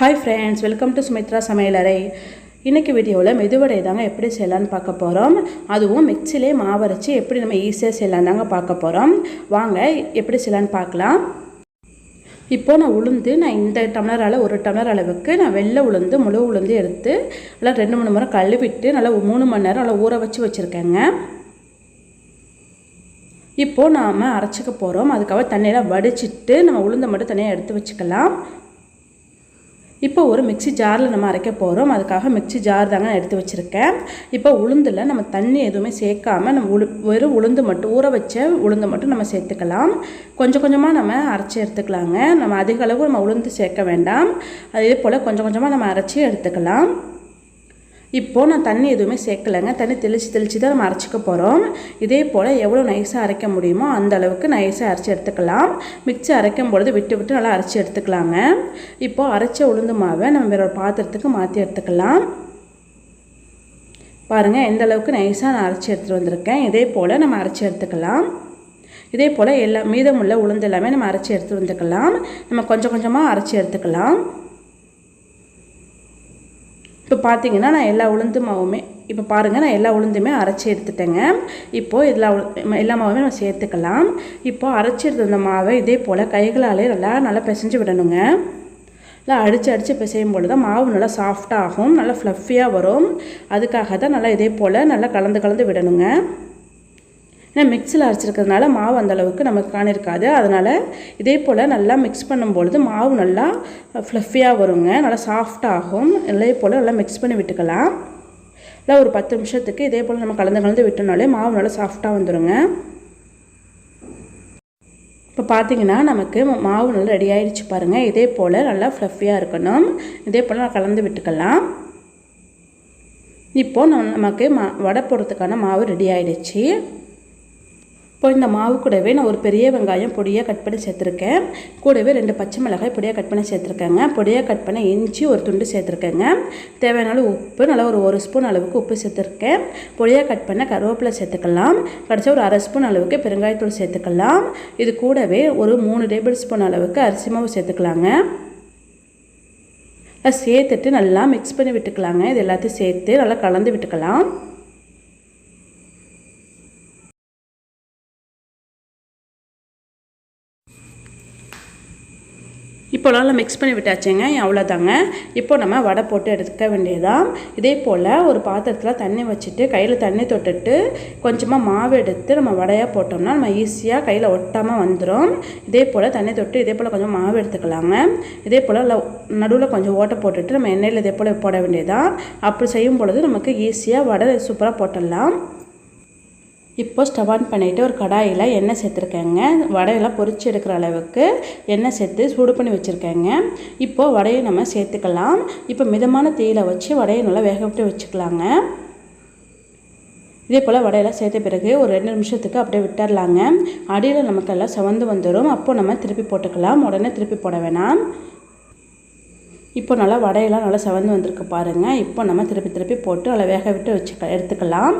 Hi friends, welcome to Sumitra சமையலறை. இன்னைக்கு வீடியோவில் மெதுவடை தாங்க எப்படி செய்யலாம்னு பார்க்க போகிறோம். அதுவும் மிக்ஸிலே மாவு அரைச்சி எப்படி நம்ம ஈஸியாக செய்யலாம் தாங்க பார்க்க போகிறோம். வாங்க எப்படி செய்யலாம்னு பார்க்கலாம். இப்போ நான் இந்த டம்ளரால் ஒரு டம்ளர் அளவுக்கு நான் வெள்ளை உளுந்து முழு உளுந்து எடுத்து நல்லா 2-3 முறை கழுவிட்டு நல்லா 3 மணி நேரம் நல்லா ஊற வச்சுருக்கேங்க. இப்போது நாம் அரைச்சிக்க போகிறோம். அதுக்காக தண்ணியெல்லாம் வடிச்சிட்டு நம்ம உளுந்தை மட்டும் தனியாக எடுத்து வச்சுக்கலாம். இப்போ ஒரு மிக்ஸி ஜாரில் நம்ம அரைக்க போகிறோம். அதுக்காக மிக்ஸி ஜார் தாங்க நான் எடுத்து வச்சுருக்கேன். இப்போ உளுந்தில் நம்ம தண்ணி எதுவுமே சேர்க்காமல் நம்ம வெறும் உளுந்து மட்டும் ஊற வச்ச உளுந்து மட்டும் நம்ம சேர்த்துக்கலாம். கொஞ்சம் கொஞ்சமாக நம்ம அரைச்சி எடுத்துக்கலாங்க. நம்ம அதிக அளவு நம்ம உளுந்து சேர்க்க வேண்டாம். அதே போல் கொஞ்சம் கொஞ்சமாக நம்ம அரைச்சி எடுத்துக்கலாம். இப்போது நான் தண்ணி எதுவுமே சேர்க்கலைங்க. தண்ணி தெளித்து தான் நம்ம அரைச்சிக்க போகிறோம். இதே போல் எவ்வளோ நைஸாக அரைக்க முடியுமோ அந்த அளவுக்கு நைஸாக அரைச்சி எடுத்துக்கலாம். மிக்ஸி அரைக்கும் பொழுது விட்டு நல்லா அரைச்சி எடுத்துக்கலாங்க. இப்போது அரைச்ச உளுந்து மாவை நம்ம வேற ஒரு பாத்திரத்துக்கு மாற்றி எடுத்துக்கலாம். பாருங்கள் எந்த அளவுக்கு நைஸாக நான் அரைச்சி எடுத்துகிட்டு வந்திருக்கேன். இதே போல் நம்ம அரைச்சி எடுத்துக்கலாம். இதே போல் மீதமுள்ள உளுந்து எல்லாமே நம்ம அரைச்சி எடுத்துகிட்டு வந்துக்கலாம். நம்ம கொஞ்சம் கொஞ்சமாக அரைச்சி எடுத்துக்கலாம். இப்போ பார்த்தீங்கன்னா நான் எல்லா உளுந்து மாவுமே இப்போ பாருங்கள் நான் எல்லா உளுந்துமே அரைச்சி எடுத்துட்டேங்க. இப்போது எல்லா மாவுமே நம்ம சேர்த்துக்கலாம். இப்போது அரைச்சி எடுத்த மாவை இதே போல் கைகளாலே நல்லா பிசைஞ்சு விடணுங்க. நல்லா அடித்து பிசையும் பொழுது தான் மாவு நல்லா சாஃப்டாக ஆகும், நல்லா ஃப்ளஃபியாக வரும். அதுக்காக தான் நல்லா இதே போல் நல்லா கலந்து விடணுங்க. ஏன்னா மிக்ஸில் அரைச்சிருக்கிறதுனால மாவு அந்தளவுக்கு நமக்கு காணிருக்காது. அதனால் இதே போல் நல்லா மிக்ஸ் பண்ணும்பொழுது மாவு நல்லா ஃப்ளஃபியாக வருங்க, நல்லா சாஃப்டாகும். இதே போல் நல்லா மிக்ஸ் பண்ணி விட்டுக்கலாம். இல்லை ஒரு 10 நிமிஷத்துக்கு இதே போல் நம்ம கலந்து விட்டோம்னாலே மாவு நல்லா சாஃப்டாக வந்துடுங்க. இப்போ பார்த்தீங்கன்னா நமக்கு மாவு நல்லா ரெடி ஆகிடுச்சு பாருங்கள். இதே போல் நல்லா ஃப்ளஃபியாக இருக்கணும். இதே போல் நான் கலந்து விட்டுக்கலாம். இப்போது நமக்கு வடை போடுறதுக்கான மாவு ரெடி ஆகிடுச்சு. இப்போ இந்த மாவு கூடவே நான் ஒரு பெரிய வெங்காயம் பொடியாக கட் பண்ணி சேர்த்துருக்கேன். கூடவே 2 பச்சை மிளகாய் பொடியாக கட் பண்ணி சேர்த்துருக்கேங்க. பொடியாக கட் பண்ண இஞ்சி ஒரு துண்டு சேர்த்துருக்கேங்க. தேவையான உப்பு நல்லா ஒரு ஸ்பூன் அளவுக்கு உப்பு சேர்த்துருக்கேன். பொடியாக கட் பண்ண கருவேப்பிலை சேர்த்துக்கலாம். கடைசி ஒரு 1/2 ஸ்பூன் அளவுக்கு பெருங்காயத்தூள் சேர்த்துக்கலாம். இது கூடவே ஒரு 3 டேபிள் ஸ்பூன் அளவுக்கு அரிசி மாவு சேர்த்துக்கலாங்க. சேர்த்துட்டு நல்லா மிக்ஸ் பண்ணி விட்டுக்கலாங்க. இது எல்லாத்தையும் சேர்த்து நல்லா கலந்து விட்டுக்கலாம். இப்போ நல்லா மிக்ஸ் பண்ணி விட்டாச்சுங்க. அவ்வளோதாங்க. இப்போ நம்ம வடை போட்டு எடுக்க வேண்டியதான். இதே போல் ஒரு பாத்திரத்தில் தண்ணி வச்சுட்டு கையில் தண்ணி தொட்டுட்டு கொஞ்சமாக மாவு எடுத்து நம்ம வடையாக போட்டோம்னா நம்ம ஈஸியாக கையில் ஒட்டாமல் வந்துடும். இதே போல் தண்ணி தொட்டு இதே போல் கொஞ்சம் மாவு எடுத்துக்கலாங்க. இதே போல் நடுவில் கொஞ்சம் ஓட்டை போட்டுட்டு நம்ம எண்ணெயில் இதே போல் போட வேண்டியதான். அப்படி செய்யும் பொழுது நமக்கு ஈஸியாக வடை சூப்பராக போட்டுடலாம். இப்போ ஸ்டவ் ஆன் பண்ணிவிட்டு ஒரு கடாயில் எண்ணெய் சேர்த்துருக்கேங்க. வடையெல்லாம் பொரிச்சு எடுக்கிற அளவுக்கு எண்ணெய் சேர்த்து சூடு பண்ணி வச்சுருக்கேங்க. இப்போது வடையை நம்ம சேர்த்துக்கலாம். இப்போ மிதமான தீயில வச்சு வடையை நல்லா வேக விட்டு வச்சுக்கலாங்க. இதே போல் வடையெல்லாம் சேர்த்த பிறகு ஒரு 2 நிமிஷத்துக்கு அப்படியே விட்டுடலாங்க. அடியில் நமக்கு எல்லாம் செவந்து வந்துடும். அப்போது நம்ம திருப்பி போட்டுக்கலாம். உடனே திருப்பி போட வேணாம். இப்போ நல்லா வடையெல்லாம் நல்லா செவந்து வந்திருக்கு பாருங்கள். இப்போ நம்ம திருப்பி போட்டு நல்லா வேக விட்டு எடுத்துக்கலாம்.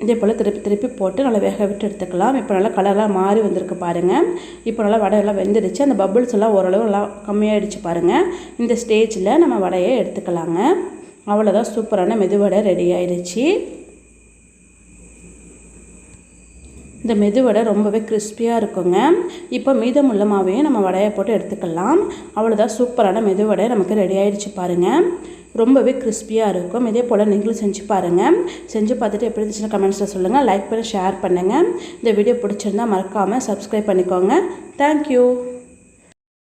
இதே போல் திருப்பி போட்டு நல்லா வேக விட்டு எடுத்துக்கலாம். இப்போ நல்லா கலர்லாம் மாறி வந்திருக்கு பாருங்கள். இப்போ நல்லா வடையெல்லாம் வெந்துடுச்சு. அந்த பபிள்ஸ் எல்லாம் ஓரளவு நல்லா கம்மியாகிடுச்சு பாருங்கள். இந்த ஸ்டேஜில் நம்ம வடையை எடுத்துக்கலாங்க. அவ்வளோதான், சூப்பரான மெதுவடை ரெடி ஆயிடுச்சு. இந்த மெதுவடை ரொம்பவே கிறிஸ்பியாக இருக்குங்க. இப்போ மீதமுள்ள மாவையும் நம்ம வடையை போட்டு எடுத்துக்கலாம். அவ்வளோதான், சூப்பரான மெதுவடை நமக்கு ரெடி ஆகிடுச்சு பாருங்கள். ரொம்பவே கிறிஸ்பியாக இருக்கும். இதே போல் நீங்களும் செஞ்சு பாருங்கள். செஞ்சு பார்த்துட்டு எப்படி இருந்துச்சுன்னா கமெண்ட்ஸில் சொல்லுங்கள். லைக் பண்ணி ஷேர் பண்ணுங்கள். இந்த வீடியோ பிடிச்சிருந்தால் மறக்காமல் சப்ஸ்கிரைப் பண்ணிக்கோங்க. தேங்க்யூ.